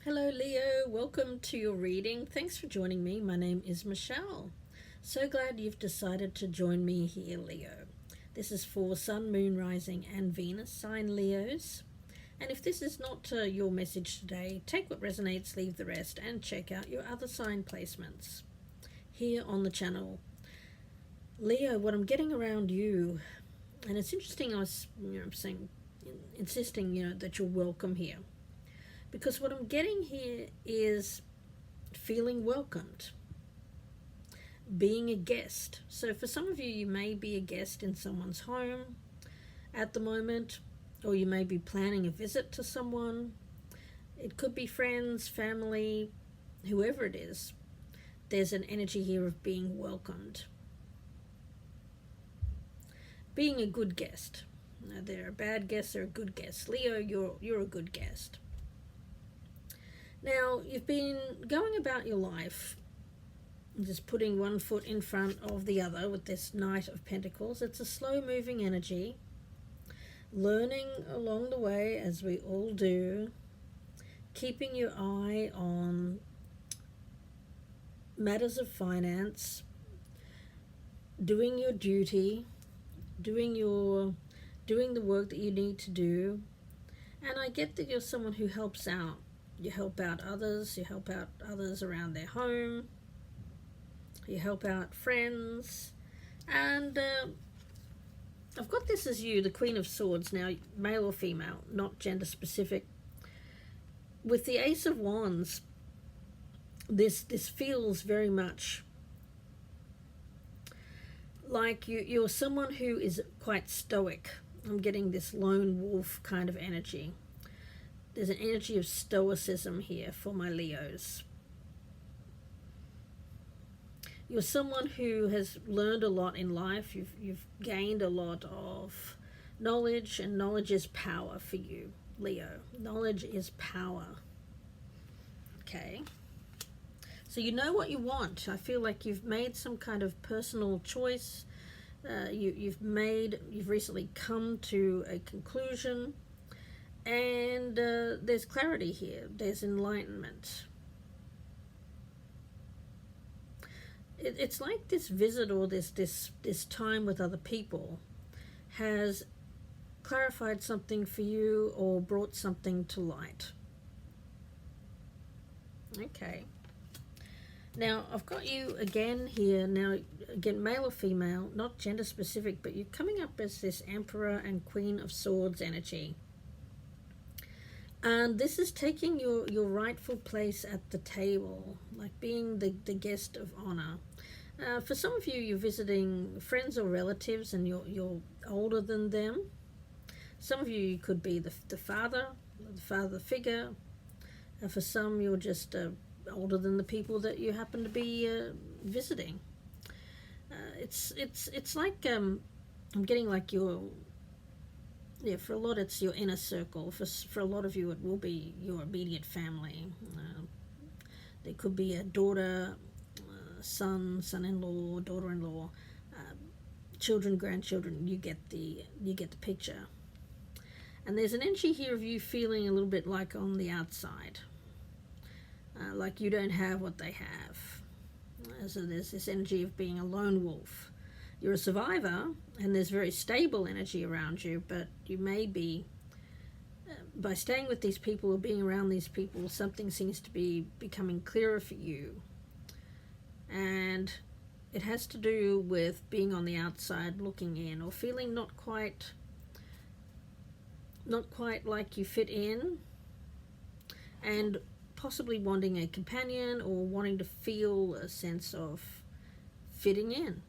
Hello, Leo. Welcome to your reading. Thanks for joining me. My name is Michelle. So glad you've decided to join me here, Leo. This is for Sun, Moon, Rising, and Venus sign Leos. And if this is not your message today, take what resonates, leave the rest, and check out your other sign placements here on the channel. Leo, what I'm getting around you, and it's interesting, I was insisting, that you're welcome here. Because what I'm getting here is feeling welcomed, being a guest. So for some of you, you may be a guest in someone's home at the moment, or you may be planning a visit to someone. It could be friends, family, whoever it is. There's an energy here of being welcomed. Being a good guest. Now, there are bad guests, there are good guests. Leo, you're a good guest. Now, you've been going about your life, just putting one foot in front of the other with this Knight of Pentacles. It's a slow-moving energy, learning along the way, as we all do, keeping your eye on matters of finance, doing your duty, doing the work that you need to do. And I get that you're someone who helps out. You help out others around their home, you help out friends, and I've got this as you, the Queen of Swords, now male or female, not gender specific. With the Ace of Wands, this feels very much like you're someone who is quite stoic. I'm getting this lone wolf kind of energy. There's an energy of stoicism here for my Leos. You're someone who has learned a lot in life. You've gained a lot of knowledge, and knowledge is power for you, Leo. Knowledge is power. Okay. So you know what you want. I feel like you've made some kind of personal choice. You've recently come to a conclusion. And there's clarity here. There's enlightenment. It's like this visit or this time with other people has clarified something for you or brought something to light. Okay. Now, I've got you again here. Now, again, male or female, not gender specific, but you're coming up as this Emperor and Queen of Swords energy. And this is taking your rightful place at the table, like being the guest of honor. For some of you, you're visiting friends or relatives and you're older than them. Some of you could be the father figure. For some, you're just older than the people that you happen to be visiting. It's like I'm getting like for a lot it's your inner circle. For a lot of you it will be your immediate family. There could be a daughter, son-in-law, daughter-in-law, children, grandchildren. You get the picture. And there's an energy here of you feeling a little bit like on the outside, like you don't have what they have. So there's this energy of being a lone wolf. You're a survivor, and there's very stable energy around you, but you may be, by staying with these people or being around these people, something seems to be becoming clearer for you. And it has to do with being on the outside looking in, or feeling not quite like you fit in, and possibly wanting a companion or wanting to feel a sense of fitting in.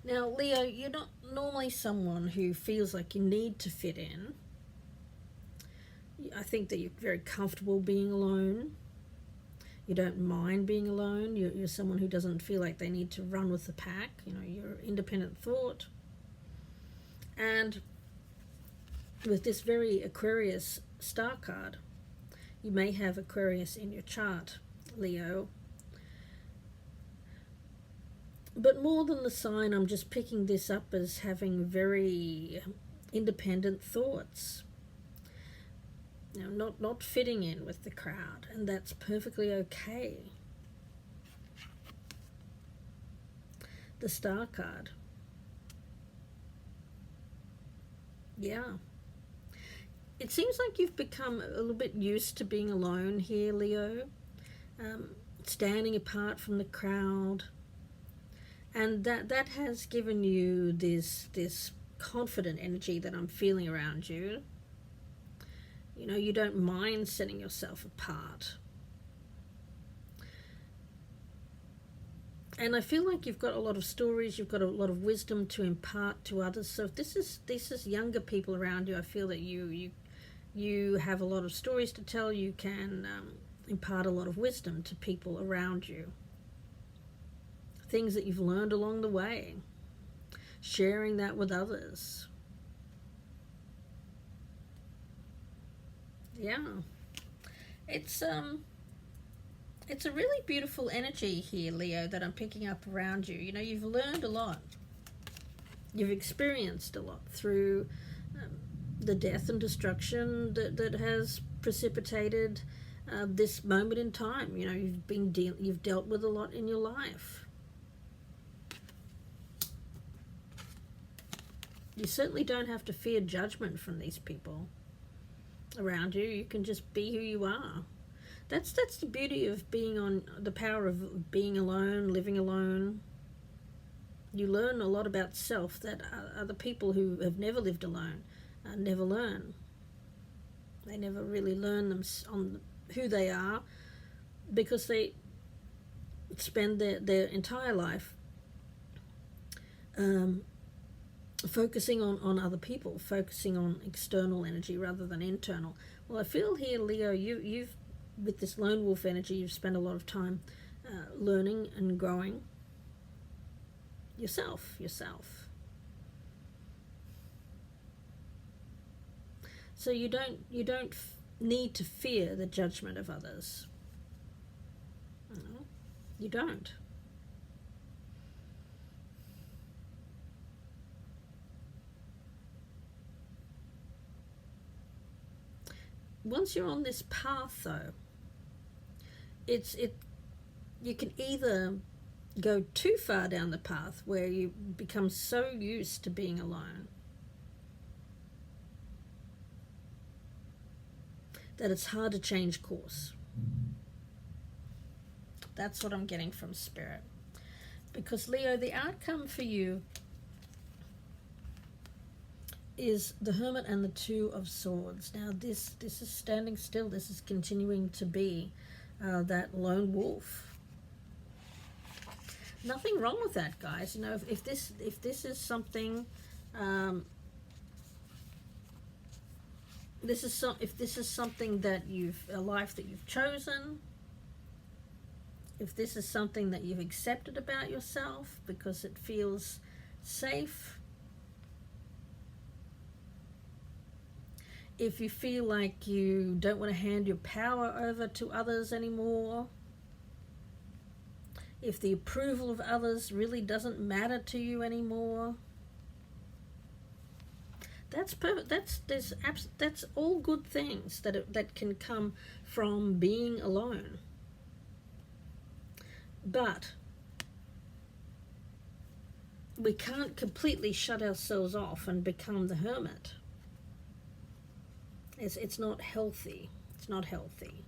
Now, Leo, you're not normally someone who feels like you need to fit in. I think that you're very comfortable being alone. You don't mind being alone. You're someone who doesn't feel like they need to run with the pack. You're independent thought. And with this very Aquarius star card, you may have Aquarius in your chart, Leo. But more than the sign, I'm just picking this up as having very independent thoughts. You know, not fitting in with the crowd, and that's perfectly okay. The Star card. Yeah. It seems like you've become a little bit used to being alone here, Leo. Standing apart from the crowd. And that has given you this confident energy that I'm feeling around you. You know, you don't mind setting yourself apart. And I feel like you've got a lot of stories, you've got a lot of wisdom to impart to others. So if this is younger people around you, I feel that you have a lot of stories to tell. You can impart a lot of wisdom to people around you. Things that you've learned along the way. Sharing that with others. Yeah. It's a really beautiful energy here, Leo, that I'm picking up around you. You know, you've learned a lot. You've experienced a lot through the death and destruction that has precipitated this moment in time. You know, you've dealt with a lot in your life. You certainly don't have to fear judgment from these people around you. You can just be who you are. That's the beauty of being on the power of being alone, living alone. You learn a lot about self that other people who have never lived alone never learn. They never really learn them on who they are, because they spend their entire life focusing on other people, focusing on external energy rather than internal. Well, I feel here, Leo, you've with this lone wolf energy, you've spent a lot of time learning and growing yourself. So you don't need to fear the judgment of others. No, you don't. Once you're on this path, though, you can either go too far down the path where you become so used to being alone that it's hard to change course. That's what I'm getting from Spirit. Because, Leo, the outcome for you is the Hermit and the Two of Swords. Now, this is standing still. This is continuing to be that lone wolf. Nothing wrong with that, guys. You know, if this is something, if this is something that a life that you've chosen, if this is something that you've accepted about yourself because it feels safe, if you feel like you don't want to hand your power over to others anymore, if the approval of others really doesn't matter to you anymore, that's perfect. That's all good things that can come from being alone. But we can't completely shut ourselves off and become the hermit. It's not healthy. It's not healthy.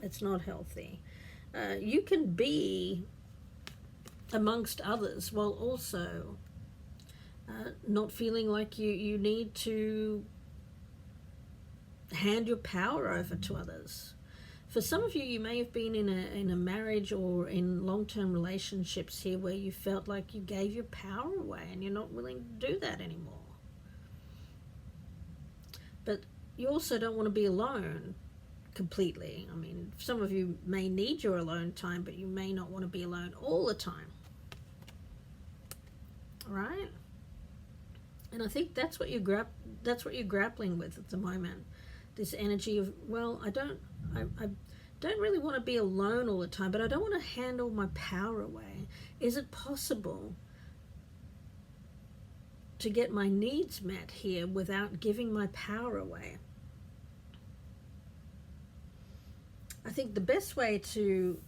It's not healthy. You can be amongst others while also not feeling like you need to hand your power over to others. For some of you, you may have been in a marriage or in long-term relationships here where you felt like you gave your power away and you're not willing to do that anymore. But you also don't want to be alone completely. I mean, some of you may need your alone time, but you may not want to be alone all the time. All right? And I think that's what you're grappling with at the moment. This energy of, well, I don't really want to be alone all the time, but I don't want to hand all my power away. Is it possible to get my needs met here without giving my power away. I think the best way to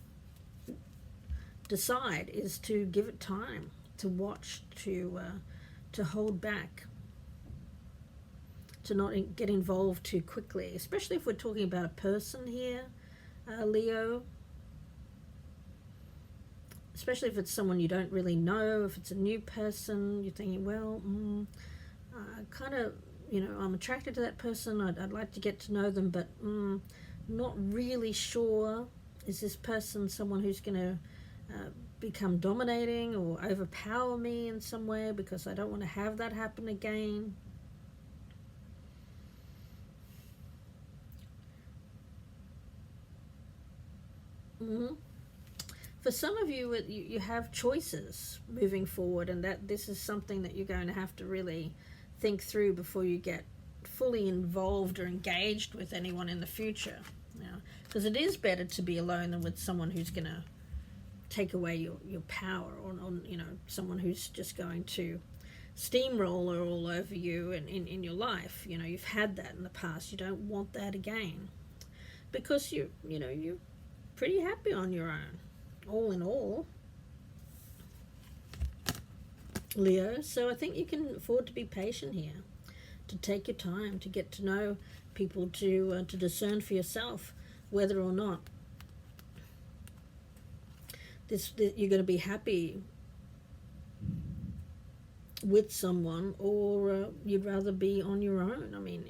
decide is to give it time, to watch, to hold back, to not get involved too quickly, especially if we're talking about a person here, Leo. Especially if it's someone you don't really know, if it's a new person, you're thinking, well, kind of, I'm attracted to that person, I'd like to get to know them, but not really sure. Is this person someone who's going to become dominating or overpower me in some way, because I don't want to have that happen again? For some of you, you have choices moving forward, and that this is something that you're going to have to really think through before you get fully involved or engaged with anyone in the future. Because it is better to be alone than with someone who's going to take away your power, or someone who's just going to steamroller all over you in your life. You've had that in the past. You don't want that again, because you're pretty happy on your own, all in all, Leo. So I think you can afford to be patient here, to take your time to get to know people, to discern for yourself whether or not you're going to be happy with someone, or you'd rather be on your own. I mean,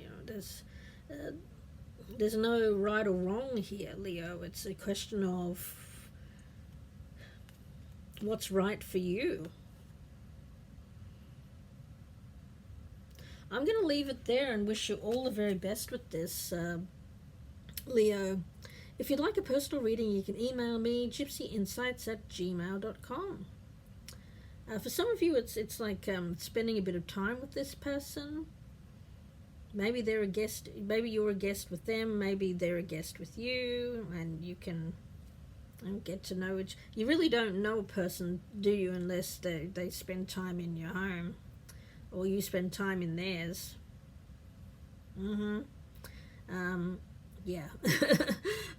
there's no right or wrong here, Leo. It's a question of what's right for you. I'm going to leave it there and wish you all the very best with this, Leo. If you'd like a personal reading, you can email me, gypsyinsights@gmail.com. For some of you, it's like spending a bit of time with this person. Maybe they're a guest, maybe you're a guest with them, maybe they're a guest with you, and you can get to know it. You really don't know a person, do you, unless they spend time in your home, or you spend time in theirs. Yeah.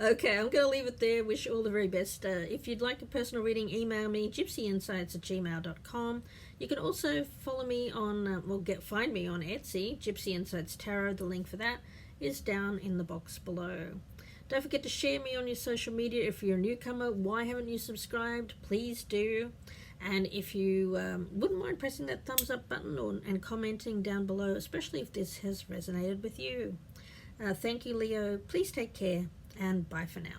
Okay, I'm going to leave it there. Wish you all the very best. If you'd like a personal reading, email me, gypsyinsights@gmail.com. You can also follow me on, find me on Etsy, Gypsy Insights Tarot. The link for that is down in the box below. Don't forget to share me on your social media. If you're a newcomer, why haven't you subscribed? Please do. And if you wouldn't mind pressing that thumbs up button and commenting down below, especially if this has resonated with you. Thank you, Leo. Please take care, and bye for now.